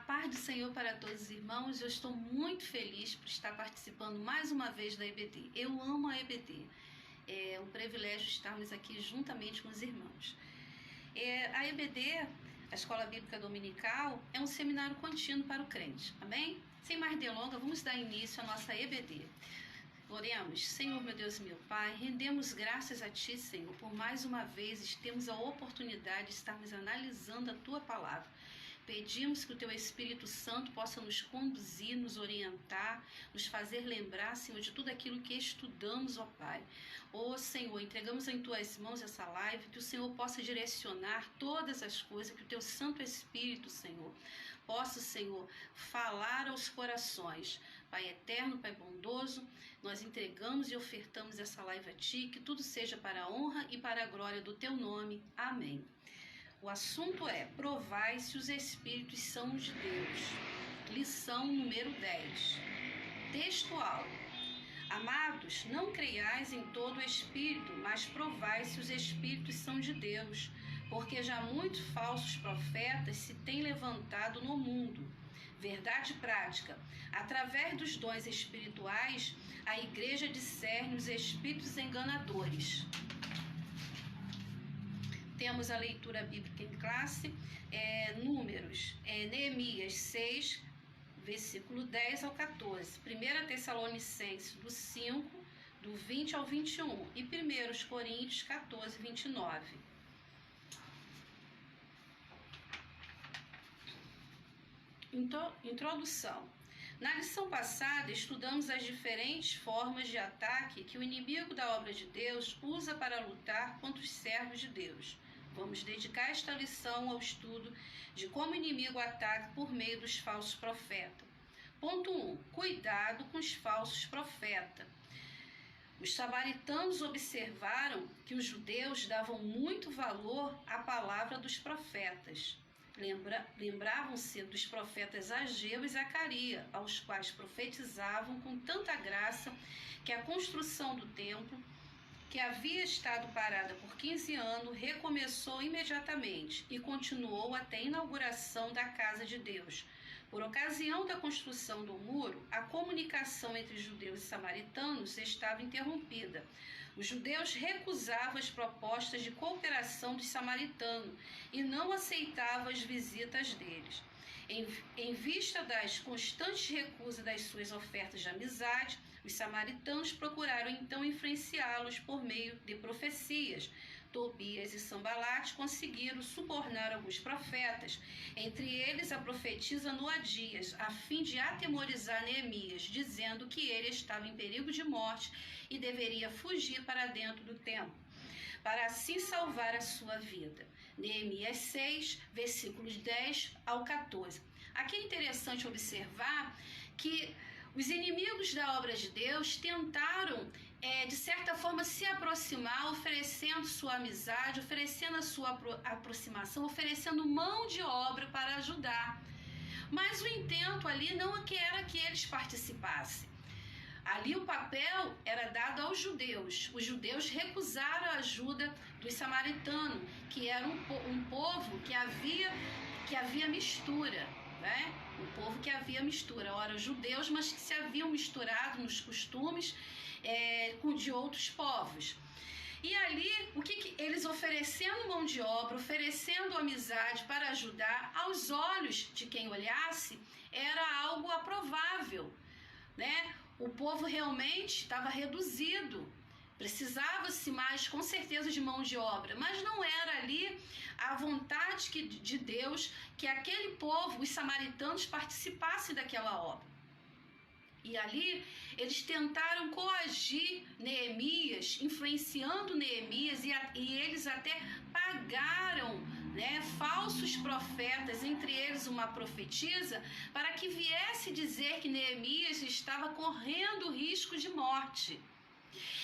paz do Senhor para todos os irmãos. Eu estou muito feliz por estar participando mais uma vez da EBD. Eu amo a EBD. É um privilégio estarmos aqui juntamente com os irmãos. A EBD, a Escola Bíblica Dominical, é um seminário contínuo para o crente. Amém? Sem mais delongas, vamos dar início à nossa EBD. Oremos. Senhor, meu Deus e meu Pai, rendemos graças a Ti, Senhor, por mais uma vez temos a oportunidade de estarmos analisando a Tua palavra. Pedimos que o Teu Espírito Santo possa nos conduzir, nos orientar, nos fazer lembrar, Senhor, de tudo aquilo que estudamos, ó Pai. Ó Senhor, entregamos em Tuas mãos essa live, que o Senhor possa direcionar todas as coisas, que o Teu Santo Espírito, Senhor, possa, Senhor, falar aos corações. Pai eterno, Pai bondoso, nós entregamos e ofertamos essa live a Ti, que tudo seja para a honra e para a glória do Teu nome. Amém. O assunto é: provai se os Espíritos são de Deus. Lição número 10. Textual. Amados, não creiais em todo o Espírito, mas provai se os Espíritos são de Deus, porque já muitos falsos profetas se têm levantado no mundo. Verdade prática. Através dos dons espirituais, a igreja discerne os espíritos enganadores. Temos a leitura bíblica em classe, Números, Neemias 6, versículo 10 ao 14, 1 Tessalonicenses do 5, do 20 ao 21 e 1 Coríntios 14, 29. Introdução. Na lição passada, estudamos as diferentes formas de ataque que o inimigo da obra de Deus usa para lutar contra os servos de Deus. Vamos dedicar esta lição ao estudo de como o inimigo ataca por meio dos falsos profetas. Ponto 1. Cuidado com os falsos profetas. Os samaritanos observaram que os judeus davam muito valor à palavra dos profetas. Lembravam-se dos profetas Ageu e Zacarias, aos quais profetizavam com tanta graça que a construção do templo, que havia estado parada por 15 anos, recomeçou imediatamente e continuou até a inauguração da casa de Deus. Por ocasião da construção do muro, a comunicação entre judeus e samaritanos estava interrompida. Os judeus recusavam as propostas de cooperação dos samaritanos e não aceitavam as visitas deles. Em vista das constantes recusas das suas ofertas de amizade, os samaritanos procuraram então influenciá-los por meio de profecias. Tobias e Sambalate conseguiram subornar alguns profetas, entre eles a profetisa Noadias, a fim de atemorizar Neemias, dizendo que ele estava em perigo de morte e deveria fugir para dentro do templo, para assim salvar a sua vida. Neemias 6, versículos 10 ao 14. Aqui é interessante observar que os inimigos da obra de Deus tentaram, de certa forma, se aproximar, oferecendo sua amizade, oferecendo a sua aproximação, oferecendo mão de obra para ajudar. Mas o intento ali não era que eles participassem. Ali o papel era dado aos judeus. Os judeus recusaram a ajuda dos samaritanos, que era um povo que havia mistura, né? Um povo que havia mistura. Ora, os judeus, mas que se haviam misturado nos costumes de outros povos. E ali, o que eles oferecendo mão de obra, oferecendo amizade para ajudar, aos olhos de quem olhasse, era algo aprovável, né? O povo realmente estava reduzido, precisava-se mais, com certeza, de mão de obra, mas não era ali a vontade de Deus que aquele povo, os samaritanos, participassem daquela obra. E ali eles tentaram coagir Neemias, influenciando Neemias, e eles até pagaram, falsos profetas, entre eles uma profetisa, para que viesse dizer que Neemias estava correndo risco de morte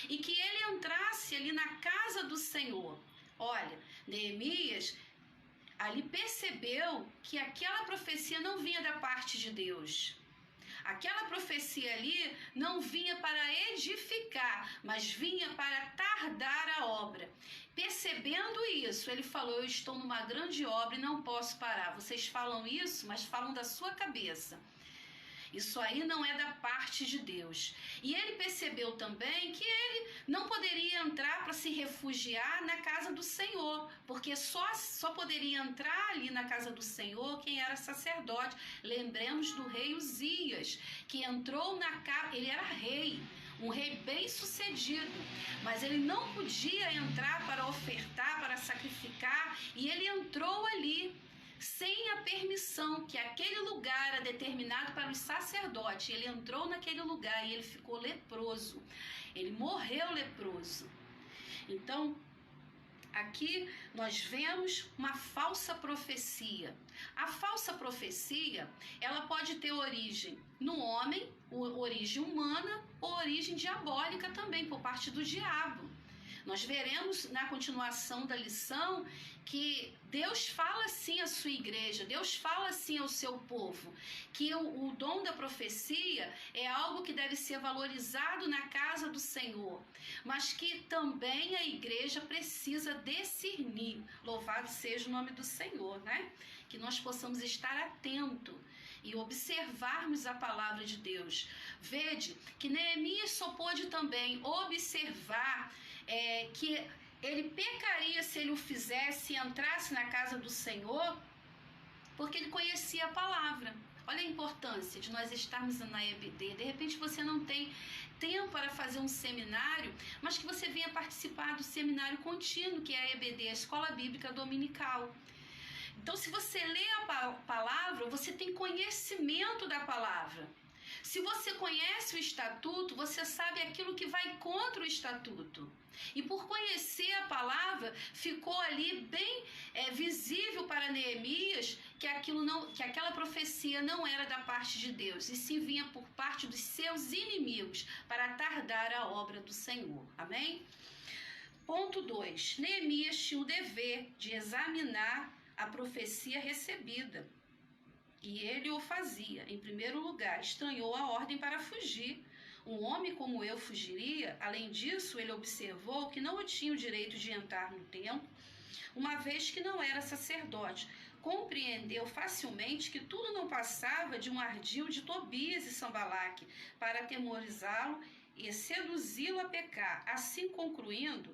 e que ele entrasse ali na casa do Senhor. Olha, Neemias ali percebeu que aquela profecia não vinha da parte de Deus. Aquela profecia ali não vinha para edificar, mas vinha para tardar a obra. Percebendo isso, ele falou: eu estou numa grande obra e não posso parar. Vocês falam isso, mas falam da sua cabeça. Isso aí não é da parte de Deus. E ele percebeu também que ele não poderia entrar para se refugiar na casa do Senhor, porque só poderia entrar ali na casa do Senhor quem era sacerdote. Lembremos do rei Uzias, que entrou na casa, ele era rei, um rei bem sucedido, mas ele não podia entrar para ofertar, para sacrificar, e ele entrou ali sem a permissão, que aquele lugar era determinado para os sacerdotes. Ele entrou naquele lugar e ele ficou leproso, ele morreu leproso. Então, aqui nós vemos uma falsa profecia. A falsa profecia, ela pode ter origem no homem, origem humana, ou origem diabólica também, por parte do diabo. Nós veremos na continuação da lição que Deus fala sim à sua igreja, Deus fala sim ao seu povo, que o dom da profecia é algo que deve ser valorizado na casa do Senhor, mas que também a igreja precisa discernir. Louvado seja o nome do Senhor, né? Que nós possamos estar atentos e observarmos a palavra de Deus. Vede que Neemias só pôde também observar que ele pecaria se ele o fizesse e entrasse na casa do Senhor, porque ele conhecia a palavra. Olha a importância de nós estarmos na EBD. De repente você não tem tempo para fazer um seminário, mas que você venha participar do seminário contínuo, que é a EBD, a Escola Bíblica Dominical. Então, se você lê a palavra, você tem conhecimento da palavra. Se você conhece o estatuto, você sabe aquilo que vai contra o estatuto. E por conhecer a palavra, ficou ali bem visível para Neemias que aquela profecia não era da parte de Deus, e sim vinha por parte dos seus inimigos para tardar a obra do Senhor. Amém? Ponto 2. Neemias tinha o dever de examinar a profecia recebida. E ele o fazia. Em primeiro lugar, estranhou a ordem para fugir. Um homem como eu fugiria. Além disso, ele observou que não tinha o direito de entrar no templo, uma vez que não era sacerdote. Compreendeu facilmente que tudo não passava de um ardil de Tobias e Sanbalaque para atemorizá-lo e seduzi-lo a pecar. Assim, concluindo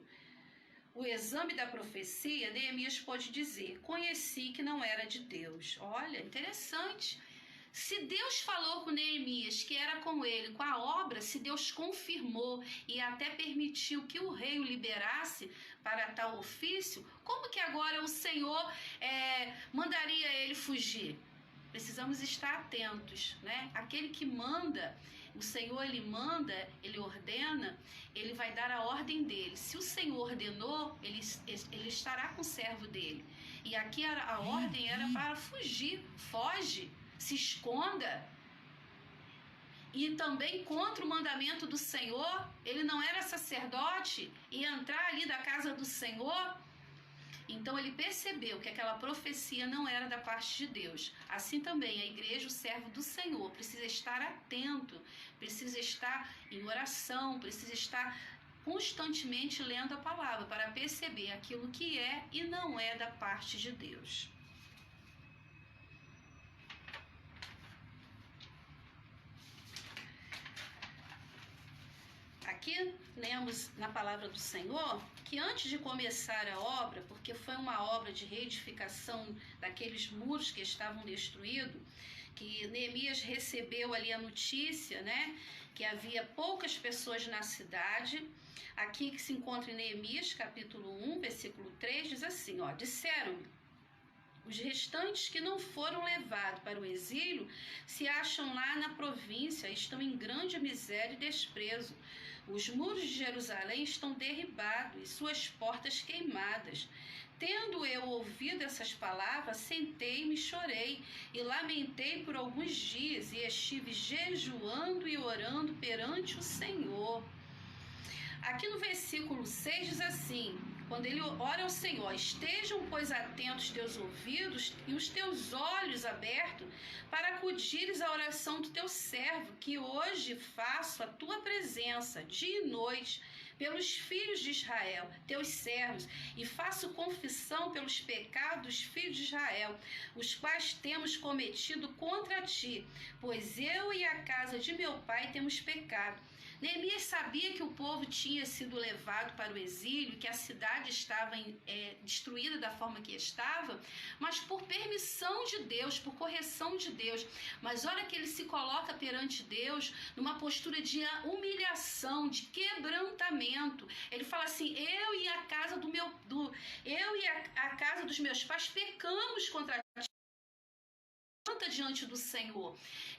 o exame da profecia, Neemias pode dizer: conheci que não era de Deus. Olha, interessante. Se Deus falou com Neemias que era com ele, com a obra, se Deus confirmou e até permitiu que o rei o liberasse para tal ofício, como que agora o Senhor mandaria ele fugir? Precisamos estar atentos, né? Aquele que manda, o Senhor, ele manda, ele ordena, ele vai dar a ordem dele. Se o Senhor ordenou, ele estará com o servo dele. E aqui a ordem era para fugir. Foge, se esconda. E também contra o mandamento do Senhor, ele não era sacerdote, e entrar ali da casa do Senhor. Então ele percebeu que aquela profecia não era da parte de Deus. Assim também a igreja, o servo do Senhor, precisa estar atento, precisa estar em oração, precisa estar constantemente lendo a palavra para perceber aquilo que é e não é da parte de Deus. Aqui lemos na palavra do Senhor que antes de começar a obra, porque foi uma obra de reedificação daqueles muros que estavam destruídos, que Neemias recebeu ali a notícia, né, que havia poucas pessoas na cidade. Aqui que se encontra em Neemias, capítulo 1, versículo 3, diz assim, disseram-me: os restantes que não foram levados para o exílio se acham lá na província, estão em grande miséria e desprezo. Os muros de Jerusalém estão derribados e suas portas queimadas. Tendo eu ouvido essas palavras, sentei-me e chorei, e lamentei por alguns dias, e estive jejuando e orando perante o Senhor. Aqui no versículo 6 diz assim, quando ele ora ao Senhor: estejam, pois, atentos teus ouvidos e os teus olhos abertos para acudires à oração do teu servo, que hoje faço a tua presença dia e noite, pelos filhos de Israel, teus servos, e faço confissão pelos pecados dos filhos de Israel, os quais temos cometido contra ti, pois eu e a casa de meu pai temos pecado. Neemias sabia que o povo tinha sido levado para o exílio, que a cidade estava destruída da forma que estava, mas por permissão de Deus, por correção de Deus. Mas olha que ele se coloca perante Deus numa postura de humilhação, de quebrantamento. Ele fala assim: eu e a casa a casa dos meus pais pecamos contra ti diante do Senhor.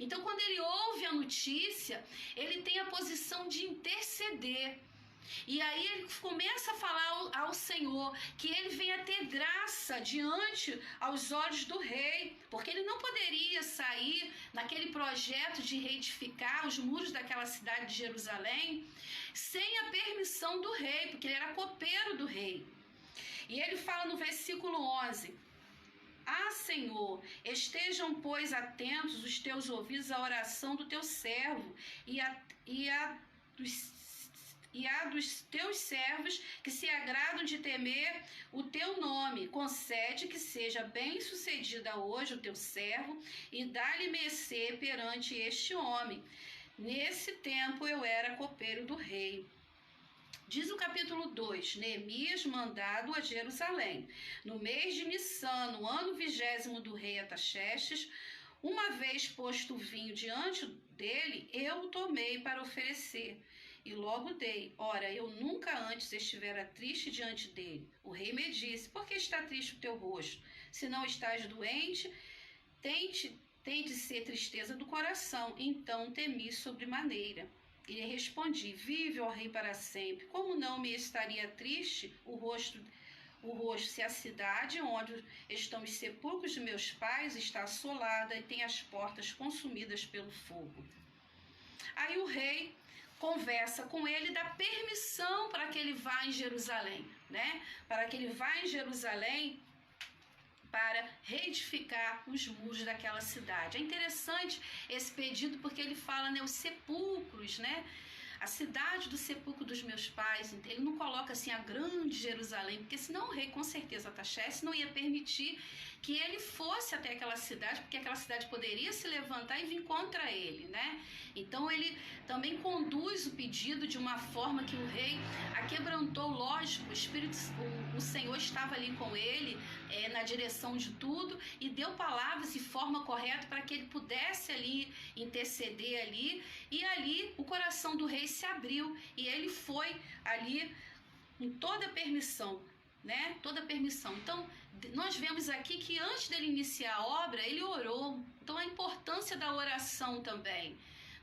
Então, quando ele ouve a notícia, ele tem a posição de interceder. E aí ele começa a falar ao Senhor que ele venha ter graça diante aos olhos do rei, porque ele não poderia sair naquele projeto de reedificar os muros daquela cidade de Jerusalém sem a permissão do rei, porque ele era copeiro do rei. E ele fala no versículo 11: Ah, Senhor, estejam, pois, atentos os teus ouvidos à oração do teu servo e a dos teus servos que se agradam de temer o teu nome. Concede que seja bem sucedida hoje o teu servo e dá-lhe mercê perante este homem. Nesse tempo eu era copeiro do rei. Diz o capítulo 2, Neemias mandado a Jerusalém. No mês de Nissan, no ano 20º do rei Artaxerxes, uma vez posto o vinho diante dele, eu o tomei para oferecer. E logo dei. Ora, eu nunca antes estivera triste diante dele. O rei me disse: Por que está triste o teu rosto? Se não estás doente, tem de ser tristeza do coração. Então temi sobremaneira. E lhe respondi: Vive, ó rei, para sempre. Como não me estaria triste o rosto, se a cidade onde estão os sepulcros de meus pais está assolada e tem as portas consumidas pelo fogo? Aí o rei conversa com ele, dá permissão para que ele vá em Jerusalém, né? Para que ele vá em Jerusalém para reedificar os muros daquela cidade. É interessante esse pedido porque ele fala, né, os sepulcros, né? A cidade do sepulcro dos meus pais. Ele não coloca assim a grande Jerusalém, porque senão o rei, com certeza, Artaxerxes, não ia permitir que ele fosse até aquela cidade, porque aquela cidade poderia se levantar e vir contra ele, né? Então ele também conduz o pedido de uma forma que o rei aquebrantou, lógico, o Senhor estava ali com ele, na direção de tudo, e deu palavras e forma correta para que ele pudesse ali interceder ali, e ali o coração do rei se abriu, e ele foi ali com toda a permissão, né? Toda a permissão. Então, nós vemos aqui que antes dele iniciar a obra, ele orou. Então, a importância da oração também,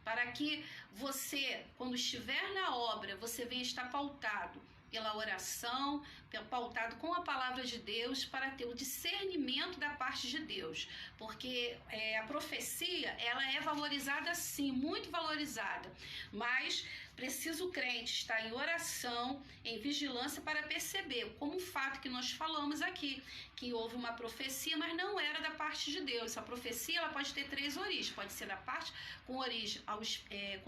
para que você, quando estiver na obra, você venha estar pautado pela oração, pautado com a palavra de Deus, para ter o discernimento da parte de Deus, porque a profecia, ela é valorizada sim, muito valorizada, mas precisa o crente estar em oração, em vigilância, para perceber, como o fato que nós falamos aqui, que houve uma profecia, mas não era da parte de Deus. A profecia, ela pode ter três origens, pode ser da parte com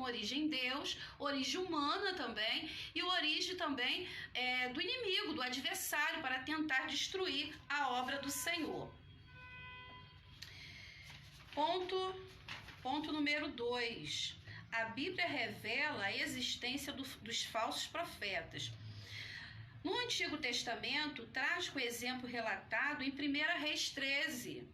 origem em Deus, origem humana também, e origem também do inimigo, do adversário, para tentar destruir a obra do Senhor. Ponto número 2. A Bíblia revela a existência dos falsos profetas. No Antigo Testamento, trágico exemplo relatado em 1 Reis 13.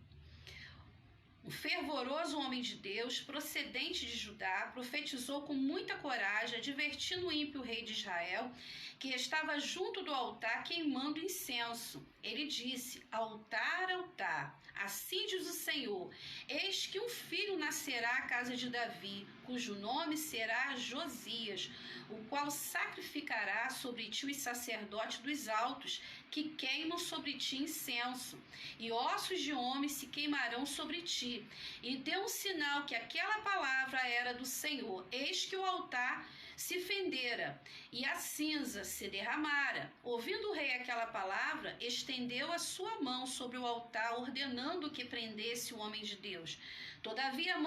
Um fervoroso homem de Deus, procedente de Judá, profetizou com muita coragem, advertindo o ímpio rei de Israel, que estava junto do altar queimando incenso. Ele disse: Altar, altar, assim diz o Senhor, eis que um filho nascerá à casa de Davi, cujo nome será Josias, o qual sacrificará sobre ti os sacerdotes dos altos, que queimam sobre ti incenso, e ossos de homens se queimarão sobre ti. E deu um sinal que aquela palavra era do Senhor. Eis que o altar se fendera e a cinza se derramara. Ouvindo o rei aquela palavra, estendeu a sua mão sobre o altar, ordenando que prendesse o homem de Deus. Todavia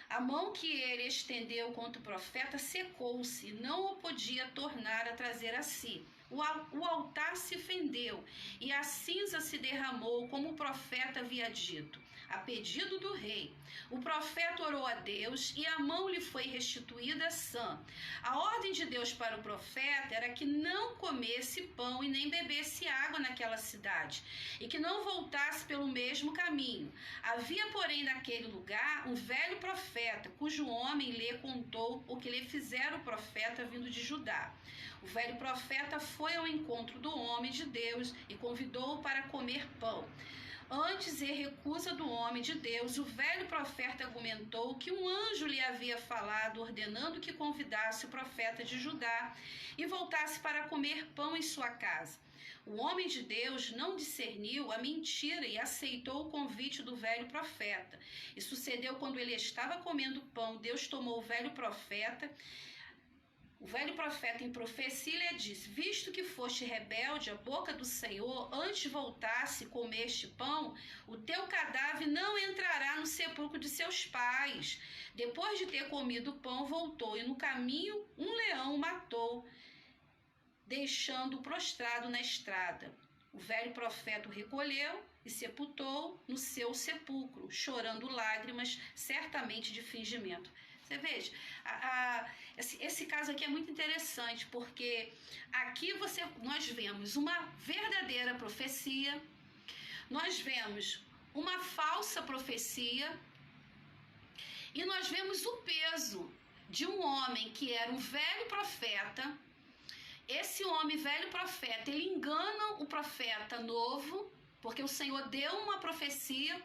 A mão que ele estendeu contra o profeta secou-se, não o podia tornar a trazer a si. O altar se fendeu e a cinza se derramou, como o profeta havia dito, a pedido do rei. O profeta orou a Deus e a mão lhe foi restituída sã. A ordem de Deus para o profeta era que não comesse pão e nem bebesse água naquela cidade, e que não voltasse pelo mesmo caminho. Havia, porém, naquele lugar um velho profeta, cujo homem lhe contou o que lhe fizera o profeta vindo de Judá. O velho profeta foi ao encontro do homem de Deus e convidou-o para comer pão. Antes de recusa do homem de Deus, o velho profeta argumentou que um anjo lhe havia falado, ordenando que convidasse o profeta de Judá e voltasse para comer pão em sua casa. O homem de Deus não discerniu a mentira e aceitou o convite do velho profeta. E sucedeu quando ele estava comendo pão, Deus tomou o velho profeta em profecia lhe disse: visto que foste rebelde à boca do Senhor, antes voltasse e comeste pão, o teu cadáver não entrará no sepulcro de seus pais. Depois de ter comido o pão, voltou, e no caminho um leão o matou, deixando-o prostrado na estrada. O velho profeta o recolheu e sepultou no seu sepulcro, chorando lágrimas, certamente de fingimento. Você veja, esse caso aqui é muito interessante, porque aqui nós vemos uma verdadeira profecia, nós vemos uma falsa profecia, e nós vemos o peso de um homem que era um velho profeta. Esse homem, velho profeta, ele engana o profeta novo, porque o Senhor deu uma profecia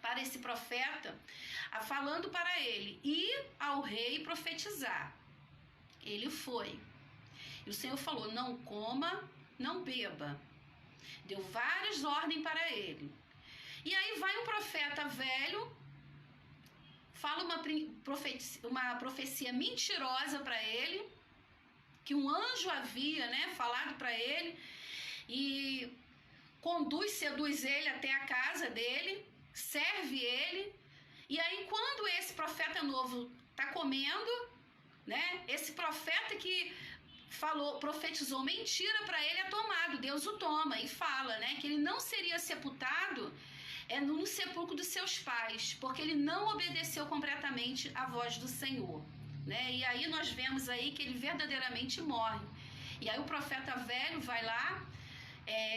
para esse profeta, falando para ele ir ao rei profetizar. Ele foi. E o Senhor falou: não coma, não beba. Deu várias ordens para ele. E aí vai um profeta velho, fala uma profecia mentirosa para ele, que um anjo havia, falado para ele, e seduz ele até a casa dele, serve ele. E aí, quando esse profeta novo está comendo, esse profeta que profetizou mentira para ele é tomado, Deus o toma e fala, que ele não seria sepultado no sepulcro dos seus pais, porque ele não obedeceu completamente à voz do Senhor. E aí nós vemos aí que ele verdadeiramente morre. E aí o profeta velho vai lá,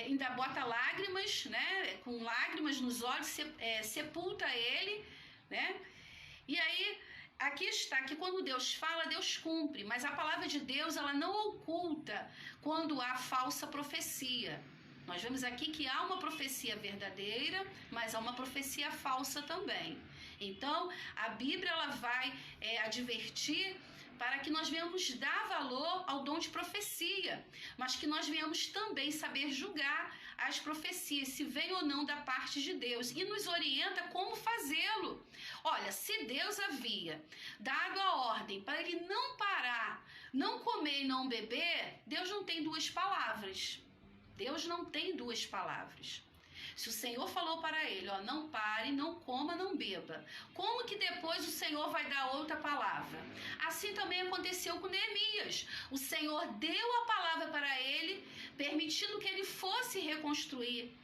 ainda bota lágrimas, com lágrimas nos olhos, sepulta ele, E aí, aqui está, que quando Deus fala, Deus cumpre, mas a palavra de Deus, ela não oculta quando há falsa profecia. Nós vemos aqui que há uma profecia verdadeira, mas há uma profecia falsa também. Então, a Bíblia ela vai advertir para que nós venhamos dar valor ao dom de profecia, mas que nós venhamos também saber julgar as profecias, se vem ou não da parte de Deus, e nos orienta como fazê-lo. Olha, se Deus havia dado a ordem para ele não parar, não comer e não beber, Deus não tem duas palavras. Deus não tem duas palavras. Se o Senhor falou para ele, não pare, não coma, não beba, como que depois o Senhor vai dar outra palavra? Assim também aconteceu com Neemias. O Senhor deu a palavra para ele, permitindo que ele fosse reconstruir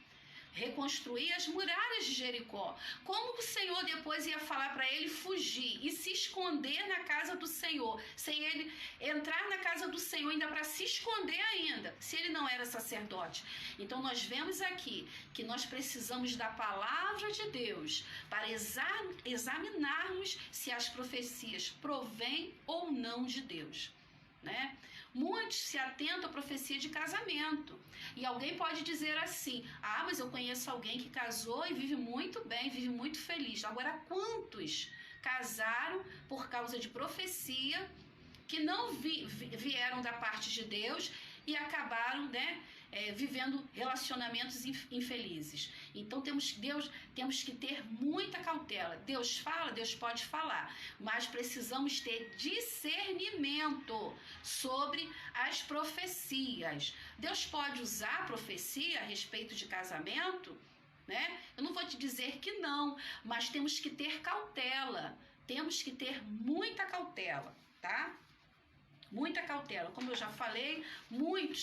as muralhas de Jericó. Como que o Senhor depois ia falar para ele fugir e se esconder na casa do Senhor, sem ele entrar na casa do Senhor ainda para se esconder ainda, se ele não era sacerdote? Então nós vemos aqui que nós precisamos da palavra de Deus para examinarmos se as profecias provêm ou não de Deus. Muitos se atentam à profecia de casamento, e alguém pode dizer assim: mas eu conheço alguém que casou e vive muito bem, vive muito feliz. Agora, quantos casaram por causa de profecia que não vieram da parte de Deus e acabaram vivendo relacionamentos infelizes? Então temos que ter muita cautela. Deus fala, Deus pode falar, mas precisamos ter discernimento sobre as profecias. Deus pode usar a profecia a respeito de casamento, Eu não vou te dizer que não, mas temos que ter cautela, temos que ter muita cautela, tá? Muita cautela. Como eu já falei, muitos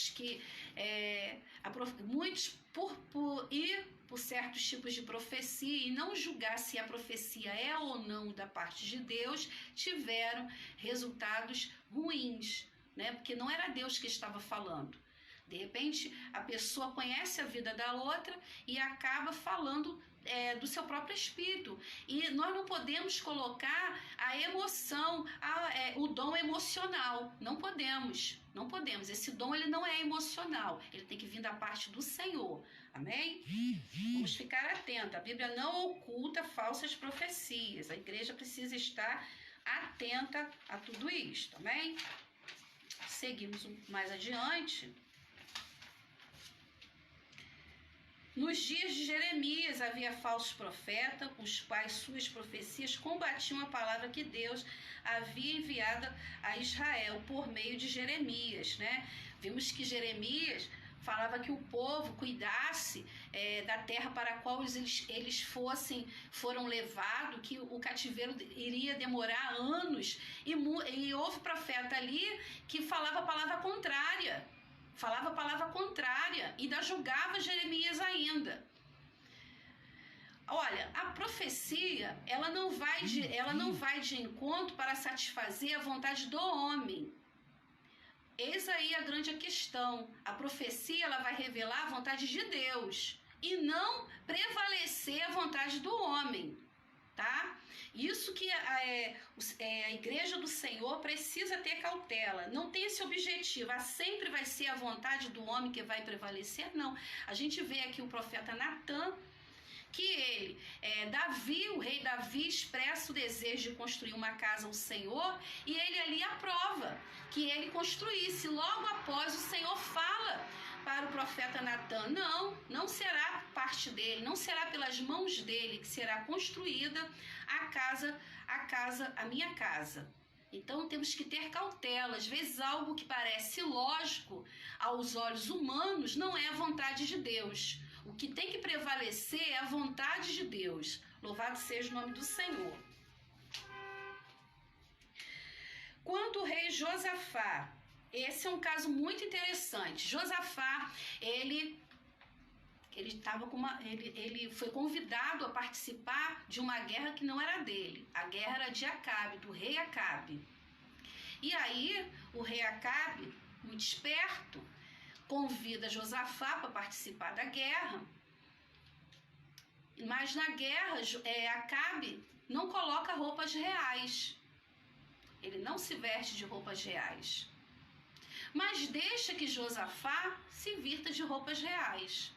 por ir por certos tipos de profecia e não julgar se a profecia é ou não da parte de Deus, tiveram resultados ruins, né? Porque não era Deus que estava falando. De repente, a pessoa conhece a vida da outra e acaba falando do seu próprio espírito. E nós não podemos colocar a emoção, o dom emocional. Não podemos, não podemos. Esse dom, ele não é emocional. Ele tem que vir da parte do Senhor. Amém? Vamos ficar atentos. A Bíblia não oculta falsas profecias. A igreja precisa estar atenta a tudo isso. Amém? Seguimos mais adiante. Nos dias de Jeremias havia falsos profetas, os quais suas profecias combatiam a palavra que Deus havia enviado a Israel por meio de Jeremias, né? Vimos que Jeremias falava que o povo cuidasse da terra para a qual eles foram levados, que o cativeiro iria demorar anos, e houve profeta ali que falava a palavra contrária. Falava a palavra contrária e ainda julgava Jeremias ainda. Olha, a profecia, ela não vai de encontro para satisfazer a vontade do homem. Eis aí a grande questão. A profecia, ela vai revelar a vontade de Deus e não prevalecer a vontade do homem, tá? Isso que a igreja do Senhor precisa ter cautela. Não tem esse objetivo. Sempre vai ser a vontade do homem que vai prevalecer? Não. A gente vê aqui o profeta Natan, que o rei Davi expressa o desejo de construir uma casa ao Senhor e ele ali aprova que ele construísse. Logo após, o Senhor fala para o profeta Natan: não será parte dele, não será pelas mãos dele que será construída a minha casa. Então temos que ter cautela. Às vezes algo que parece lógico aos olhos humanos não é a vontade de Deus. O que tem que prevalecer é a vontade de Deus. Louvado seja o nome do Senhor. Quanto ao rei Josafá, esse é um caso muito interessante. Josafá, ele foi convidado a participar de uma guerra que não era dele. A guerra era de Acabe, do rei Acabe. E aí, o rei Acabe, muito esperto, convida Josafá para participar da guerra. Mas na guerra, Acabe não coloca roupas reais. Ele não se veste de roupas reais. Mas deixa que Josafá se virta de roupas reais.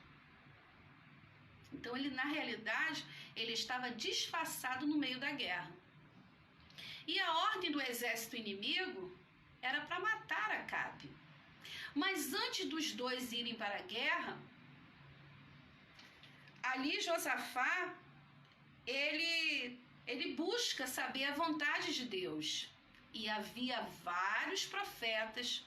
Então, na realidade, ele estava disfarçado no meio da guerra. E a ordem do exército inimigo era para matar Acabe. Mas antes dos dois irem para a guerra, ali Josafá, ele busca saber a vontade de Deus. E havia vários profetas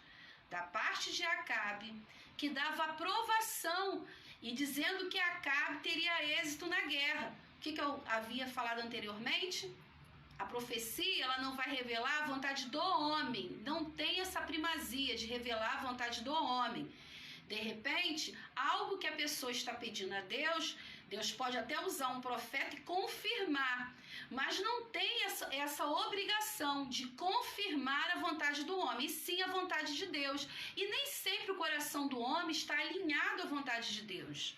da parte de Acabe que dava aprovação e dizendo que Acabe teria êxito na guerra. O que eu havia falado anteriormente? A profecia, ela não vai revelar a vontade do homem. Não tem essa primazia de revelar a vontade do homem. De repente, algo que a pessoa está pedindo a Deus, Deus pode até usar um profeta e confirmar, mas não tem essa obrigação de confirmar a vontade do homem, e sim a vontade de Deus. E nem sempre o coração do homem está alinhado à vontade de Deus.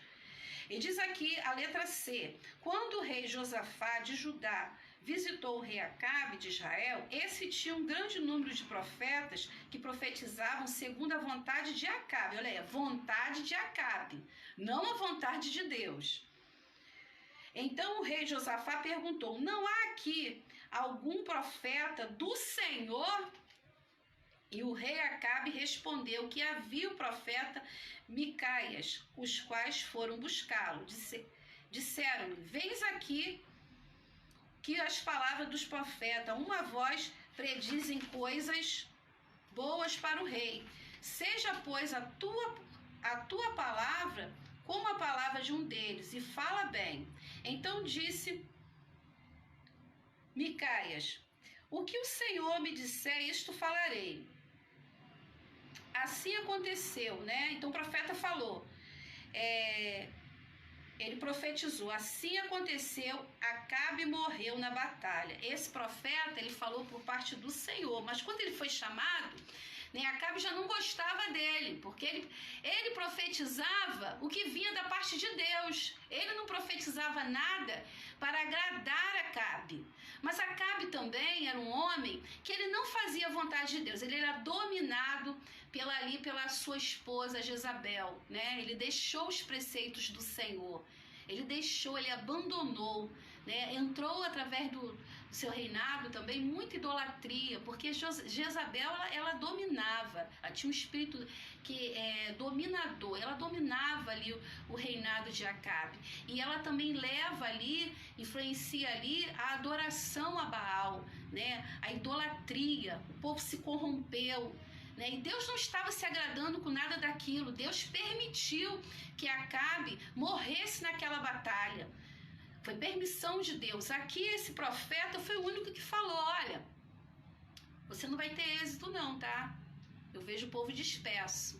E diz aqui a letra C: quando o rei Josafá de Judá visitou o rei Acabe de Israel, esse tinha um grande número de profetas que profetizavam segundo a vontade de Acabe. Olha aí, vontade de Acabe, não a vontade de Deus. Então o rei Josafá perguntou: não há aqui algum profeta do Senhor? E o rei Acabe respondeu que havia o profeta Micaias, os quais foram buscá-lo. Disseram-lhe: vens aqui que as palavras dos profetas, uma voz, predizem coisas boas para o rei. Seja, pois, a tua palavra como a palavra de um deles, e fala bem. Então disse Micaias: o que o Senhor me disser, isto falarei. Assim aconteceu, né? Então o profeta falou, ele profetizou, assim aconteceu, Acabe morreu na batalha. Esse profeta, ele falou por parte do Senhor, mas quando ele foi chamado, né, Acabe já não gostava dele, porque ele profetizava o que vinha da parte de Deus. Ele não profetizava nada para agradar Acabe. Mas Acabe também era um homem que ele não fazia a vontade de Deus, ele era dominado pela sua esposa Jezabel, né? Ele deixou os preceitos do Senhor. Ele abandonou, né? Entrou através do seu reinado também muita idolatria, porque Jezabel ela dominava, ela tinha um espírito dominador, ela dominava ali o reinado de Acabe, e ela também influencia ali a adoração a Baal, né? A idolatria, o povo se corrompeu, né? E Deus não estava se agradando com nada daquilo. Deus permitiu que Acabe morresse naquela batalha. Foi permissão de Deus. Aqui esse profeta foi o único que falou, olha, você não vai ter êxito não, tá? Eu vejo o povo disperso.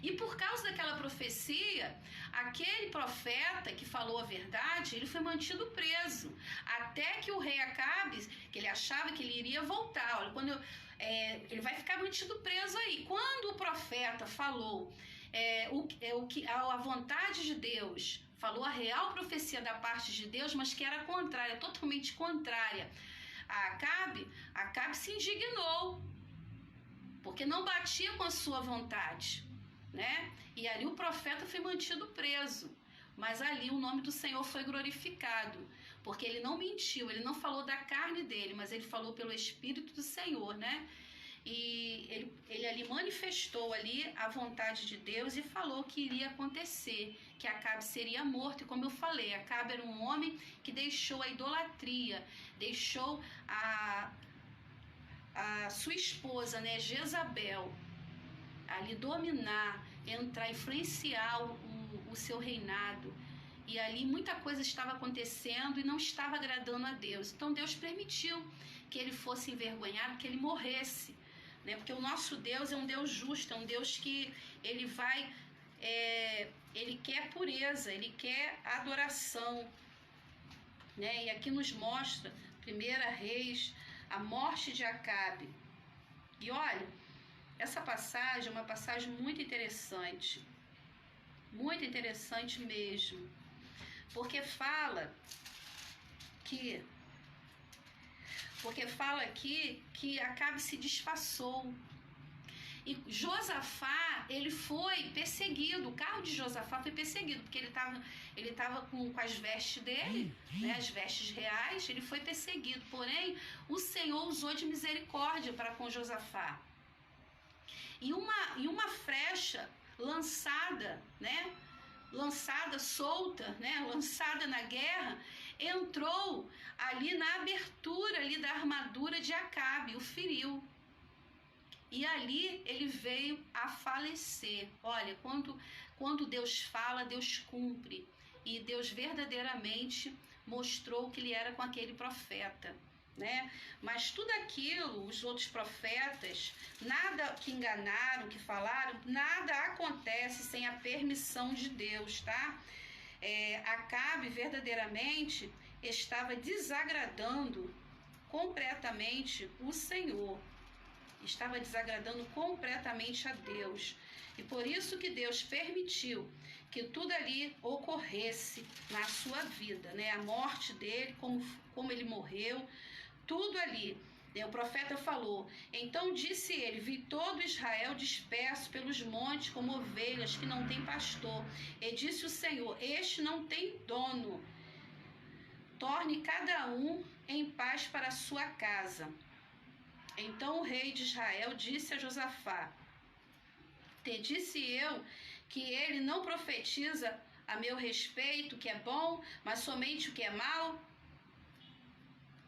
E por causa daquela profecia, aquele profeta que falou a verdade, ele foi mantido preso. Até que o rei Acabe, que ele achava que ele iria voltar. Olha, ele vai ficar mantido preso aí. Quando o profeta falou a vontade de Deus, falou a real profecia da parte de Deus, mas que era contrária, totalmente contrária a Acabe se indignou, porque não batia com a sua vontade, né? E ali o profeta foi mantido preso, mas ali o nome do Senhor foi glorificado, porque ele não mentiu, ele não falou da carne dele, mas ele falou pelo Espírito do Senhor, né? E ele ali manifestou ali a vontade de Deus e falou que iria acontecer, que Acabe seria morto. E como eu falei, Acabe era um homem que deixou a idolatria, deixou a sua esposa, né, Jezabel, ali dominar, entrar, influenciar o seu reinado. E ali muita coisa estava acontecendo e não estava agradando a Deus. Então Deus permitiu que ele fosse envergonhado, que ele morresse, né? Porque o nosso Deus é um Deus justo, é um Deus que ele ele quer pureza, ele quer adoração, né? E aqui nos mostra, 1 Reis, a morte de Acabe. E olha, essa passagem é uma passagem muito interessante mesmo, porque fala aqui que Acabe se disfarçou. E Josafá, ele foi perseguido, o carro de Josafá foi perseguido, porque ele estava com as vestes dele, né, as vestes reais, ele foi perseguido. Porém, o Senhor usou de misericórdia para com Josafá. E uma flecha lançada, né, solta, né, lançada na guerra, entrou ali na abertura ali da armadura de Acabe, o feriu. E ali ele veio a falecer. Olha, quando Deus fala, Deus cumpre. E Deus verdadeiramente mostrou que ele era com aquele profeta, né? Mas tudo aquilo, os outros profetas, nada que enganaram, que falaram, nada acontece sem a permissão de Deus, tá? Acabe verdadeiramente estava desagradando completamente o Senhor, estava desagradando completamente a Deus, e por isso que Deus permitiu que tudo ali ocorresse na sua vida, né? A morte dele, como ele morreu, tudo ali. O profeta falou, então disse ele, vi todo Israel disperso pelos montes como ovelhas que não têm pastor, e disse o Senhor, este não tem dono, torne cada um em paz para a sua casa. Então o rei de Israel disse a Josafá, te disse eu que ele não profetiza a meu respeito o que é bom, mas somente o que é mal?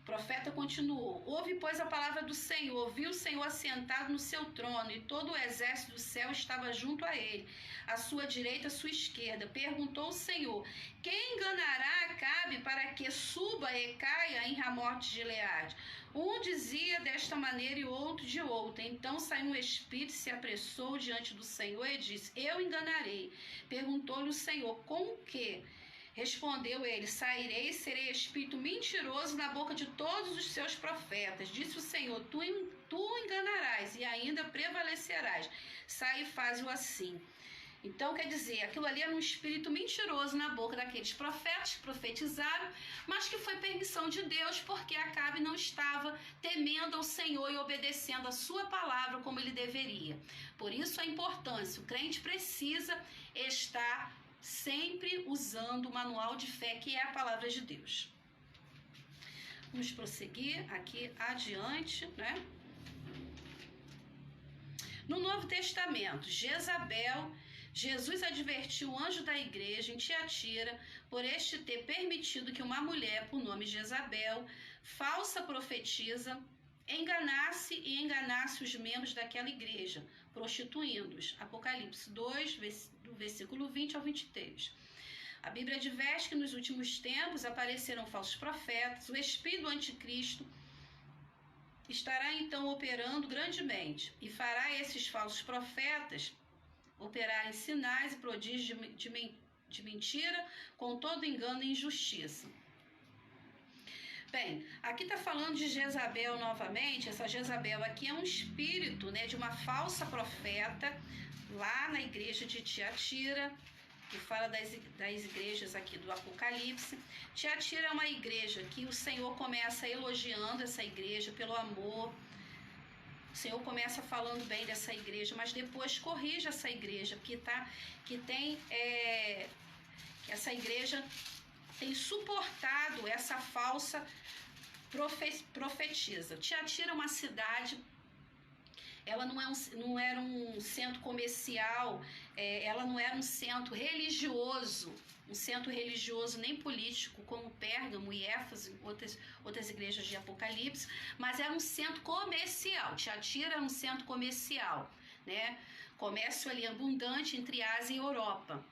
O profeta continuou: ouve, pois, a palavra do Senhor. Viu o Senhor assentado no seu trono, e todo o exército do céu estava junto a ele, à sua direita, à sua esquerda. Perguntou o Senhor: quem enganará Acabe para que suba e caia em Ramote de Gileade? Um dizia desta maneira e outro de outra. Então saiu um espírito, se apressou diante do Senhor e disse: eu enganarei. Perguntou-lhe o Senhor: com que? Respondeu ele: sairei e serei espírito mentiroso na boca de todos os seus profetas. Disse o Senhor: tu enganarás e ainda prevalecerás. Sai e faz-o assim. Então, quer dizer, aquilo ali era um espírito mentiroso na boca daqueles profetas que profetizaram, mas que foi permissão de Deus, porque Acabe não estava temendo ao Senhor e obedecendo a sua palavra como ele deveria. Por isso a importância, o crente precisa estar sempre usando o manual de fé, que é a palavra de Deus. Vamos prosseguir aqui adiante, né? No Novo Testamento, Jesus advertiu o anjo da igreja em Tiatira por este ter permitido que uma mulher, por nome Jezabel, falsa profetisa, enganasse os membros daquela igreja, prostituindo-os. Apocalipse 2, do versículo 20 ao 23. A Bíblia adverte que nos últimos tempos aparecerão falsos profetas, o espírito do anticristo estará então operando grandemente e fará esses falsos profetas operarem sinais e prodígios de mentira, com todo engano e injustiça. Bem, aqui está falando de Jezabel novamente. Essa Jezabel aqui é um espírito, né, de uma falsa profeta lá na igreja de Tiatira, que fala das igrejas aqui do Apocalipse. Tiatira é uma igreja que o Senhor começa elogiando essa igreja pelo amor. O Senhor começa falando bem dessa igreja, mas depois corrige essa igreja, que essa igreja tem suportado essa falsa profetisa. Tiatira é uma cidade, ela não era um centro comercial, ela não era um centro religioso, nem político, como Pérgamo e Éfeso, outras igrejas de Apocalipse, mas era um centro comercial. Tiatira era um centro comercial, né? Comércio ali abundante entre Ásia e Europa.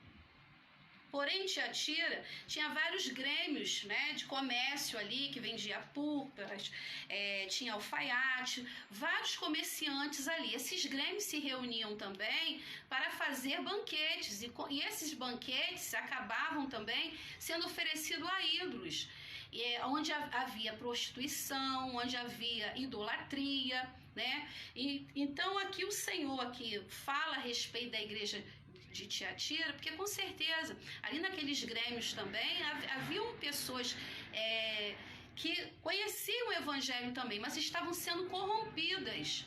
Porém, Tiatira tinha vários grêmios, né, de comércio ali, que vendia púrpuras, tinha alfaiate, vários comerciantes ali. Esses grêmios se reuniam também para fazer banquetes, e esses banquetes acabavam também sendo oferecidos a ídolos, onde havia prostituição, onde havia idolatria, né? Então aqui o Senhor aqui fala a respeito da igreja de Tiatira, porque com certeza ali naqueles grêmios também haviam pessoas que conheciam o evangelho também, mas estavam sendo corrompidas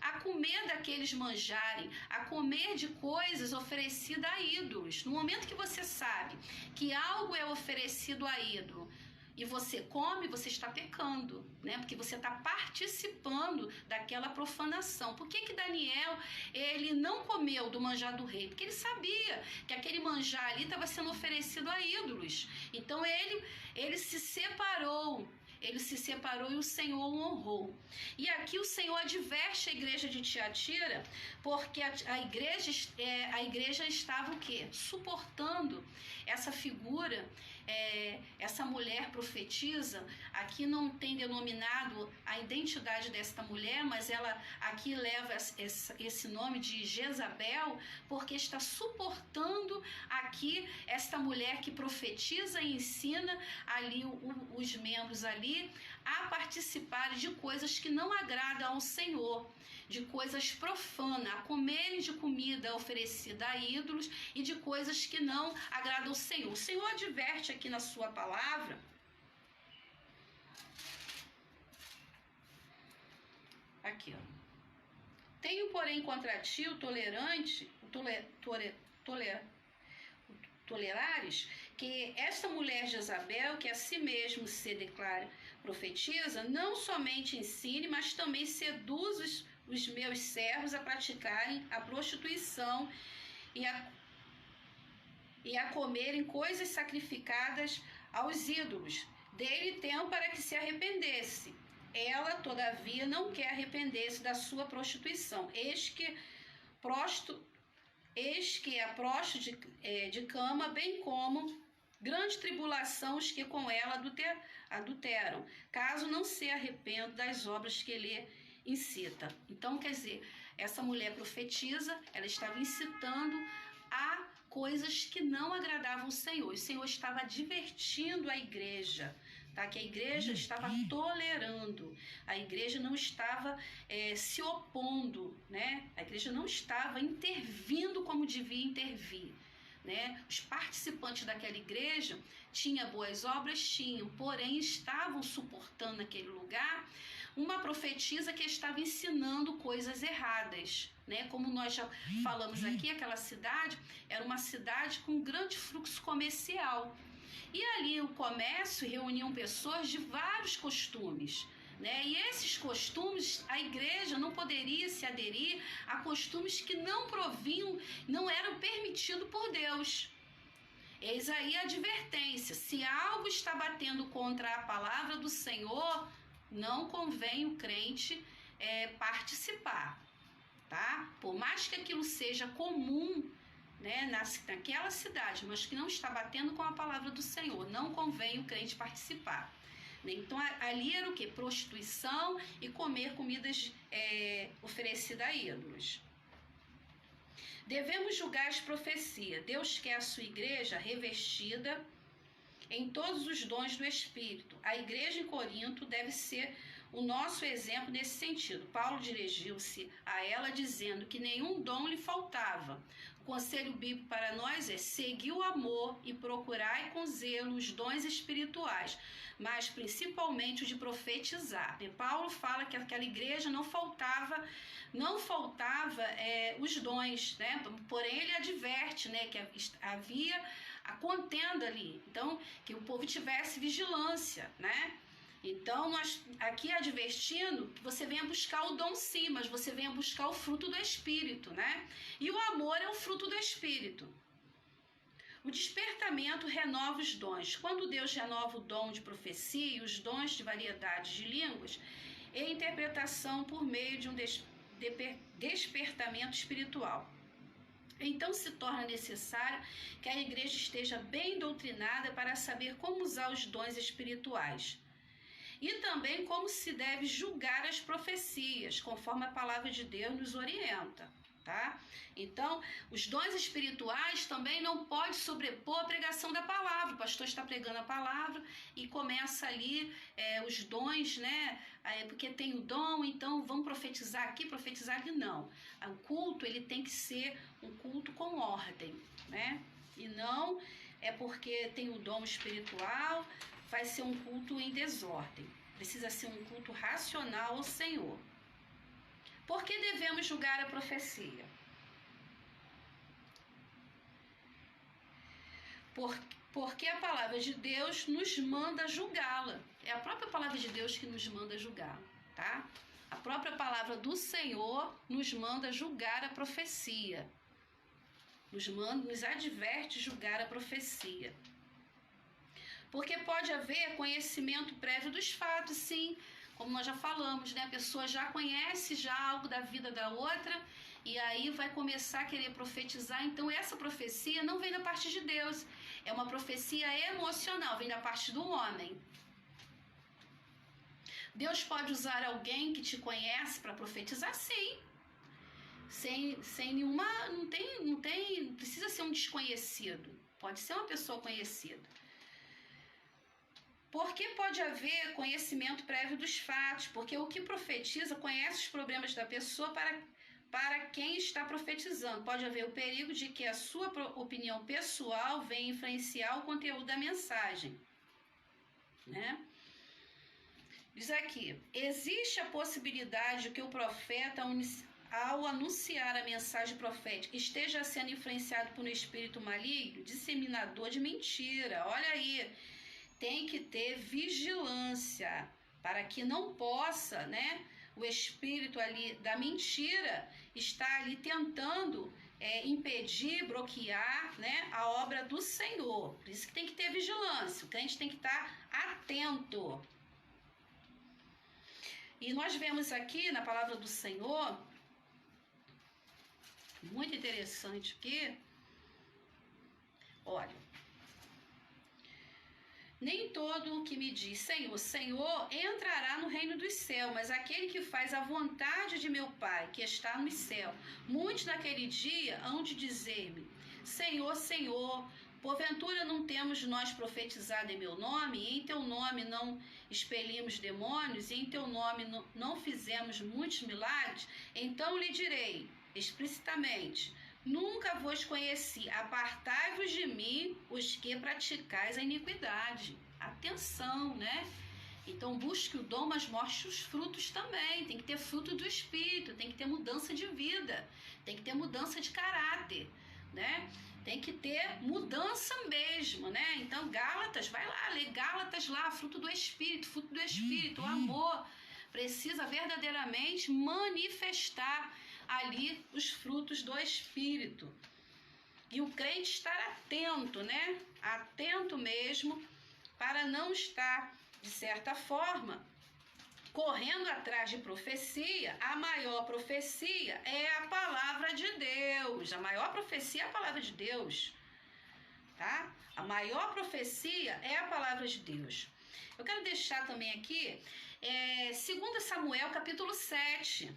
a comer daqueles manjarem, a comer de coisas oferecidas a ídolos. No momento que você sabe que algo é oferecido a ídolo e você come, você está pecando, né? Porque você está participando daquela profanação. Por que Daniel, ele não comeu do manjar do rei? Porque ele sabia que aquele manjar ali estava sendo oferecido a ídolos. Então ele se separou. Ele se separou e o Senhor o honrou. E aqui o Senhor adverte a igreja de Tiatira, porque a igreja estava o quê? Suportando essa figura, essa mulher profetisa. Aqui não tem denominado a identidade desta mulher, mas ela aqui leva esse nome de Jezabel, porque está suportando aqui esta mulher que profetiza e ensina ali os membros ali a participarem de coisas que não agradam ao Senhor, de coisas profanas, a comerem de comida oferecida a ídolos e de coisas que não agradam ao Senhor. O Senhor adverte aqui na sua palavra. Aqui, ó. Tenho, porém, contra ti o tolerares que esta mulher Jezabel, que a si mesmo se declara profetiza, não somente ensine, mas também seduz os meus servos a praticarem a prostituição e a comerem coisas sacrificadas aos ídolos. Dei-lhe tempo para que se arrependesse. Ela, todavia, não quer arrepender-se da sua prostituição. Eis que é prosto de cama, bem como grande tribulação os que com ela adulteram, caso não se arrependa das obras que ele incita. Então, quer dizer, essa mulher profetiza, ela estava incitando a coisas que não agradavam o Senhor. O Senhor estava advertindo a igreja, tá? Que a igreja estava tolerando, a igreja não estava se opondo, né? A igreja não estava intervindo como devia intervir, né? Os participantes daquela igreja tinham boas obras, porém estavam suportando naquele lugar uma profetisa que estava ensinando coisas erradas, né? Como nós já falamos aqui, aquela cidade era uma cidade com grande fluxo comercial. E ali o comércio reuniam pessoas de vários costumes, né? E esses costumes, a igreja não poderia se aderir a costumes que não eram permitidos por Deus. Eis aí a advertência: se algo está batendo contra a palavra do Senhor, não convém o crente participar, tá? Por mais que aquilo seja comum, né, naquela cidade, mas que não está batendo com a palavra do Senhor, não convém o crente participar. Então ali era o que? Prostituição e comer comidas oferecidas a ídolos. Devemos julgar as profecias. Deus quer a sua igreja revestida em todos os dons do Espírito. A igreja em Corinto deve ser o nosso exemplo nesse sentido. Paulo dirigiu-se a ela dizendo que nenhum dom lhe faltava. O conselho bíblico para nós é: segui o amor e procurai com zelo os dons espirituais, mas principalmente o de profetizar. E Paulo fala que aquela igreja não faltava os dons, né? Porém ele adverte, né, que havia a contenda ali, então que o povo tivesse vigilância, né? Então nós aqui advertindo que você venha buscar o dom sim, mas você venha buscar o fruto do Espírito, né? E o amor é o fruto do Espírito. O despertamento renova os dons. Quando Deus renova o dom de profecia e os dons de variedade de línguas, é a interpretação por meio de um despertamento espiritual. Então se torna necessário que a igreja esteja bem doutrinada para saber como usar os dons espirituais. E também como se deve julgar as profecias, conforme a palavra de Deus nos orienta, tá? Então, os dons espirituais também não pode sobrepor a pregação da palavra. O pastor está pregando a palavra e começa ali os dons, né? Porque tem o dom, então vamos profetizar aqui, profetizar ali, não. O culto, ele tem que ser um culto com ordem, né? E não é porque tem o dom espiritual, vai ser um culto em desordem. Precisa ser um culto racional ao Senhor. Por que devemos julgar a profecia? Porque a palavra de Deus nos manda julgá-la. É a própria palavra de Deus que nos manda julgá-la, tá? A própria palavra do Senhor nos manda julgar a profecia. Nos adverte julgar a profecia. Porque pode haver conhecimento prévio dos fatos, sim, como nós já falamos, né? A pessoa já conhece algo da vida da outra e aí vai começar a querer profetizar. Então essa profecia não vem da parte de Deus, é uma profecia emocional, vem da parte do homem. Deus pode usar alguém que te conhece para profetizar, sim. Sem nenhuma, não precisa ser um desconhecido, pode ser uma pessoa conhecida. Porque pode haver conhecimento prévio dos fatos, porque o que profetiza conhece os problemas da pessoa para quem está profetizando. Pode haver o perigo de que a sua opinião pessoal venha influenciar o conteúdo da mensagem, né? Diz aqui: existe a possibilidade de que o profeta, ao anunciar a mensagem profética, esteja sendo influenciado por um espírito maligno, disseminador de mentira. Olha aí, tem que ter vigilância para que não possa, né, o espírito ali da mentira estar ali tentando impedir, bloquear, né, a obra do Senhor. Por isso que tem que ter vigilância, o crente tem que estar atento. E nós vemos aqui na palavra do Senhor, muito interessante aqui, olha, nem todo o que me diz Senhor, Senhor, entrará no reino dos céus, mas aquele que faz a vontade de meu Pai, que está no céu. Muitos naquele dia hão de dizer-me, Senhor, Senhor, porventura não temos nós profetizado em meu nome, e em teu nome não expelimos demônios, e em teu nome não fizemos muitos milagres? Então lhe direi explicitamente, nunca vos conheci, apartai-vos de mim, os que praticais a iniquidade. Atenção, né? Então busque o dom, mas mostre os frutos também. Tem que ter fruto do Espírito, tem que ter mudança de vida, tem que ter mudança de caráter, né? Tem que ter mudança mesmo, né? Então Gálatas, vai lá, lê Gálatas lá, fruto do Espírito, o amor. Precisa verdadeiramente manifestar ali os frutos do Espírito. E o crente estar atento, né? Atento mesmo, para não estar, de certa forma, correndo atrás de profecia. A maior profecia é a palavra de Deus. A maior profecia é a palavra de Deus. Tá? A maior profecia é a palavra de Deus. Eu quero deixar também aqui 2 Samuel capítulo 7.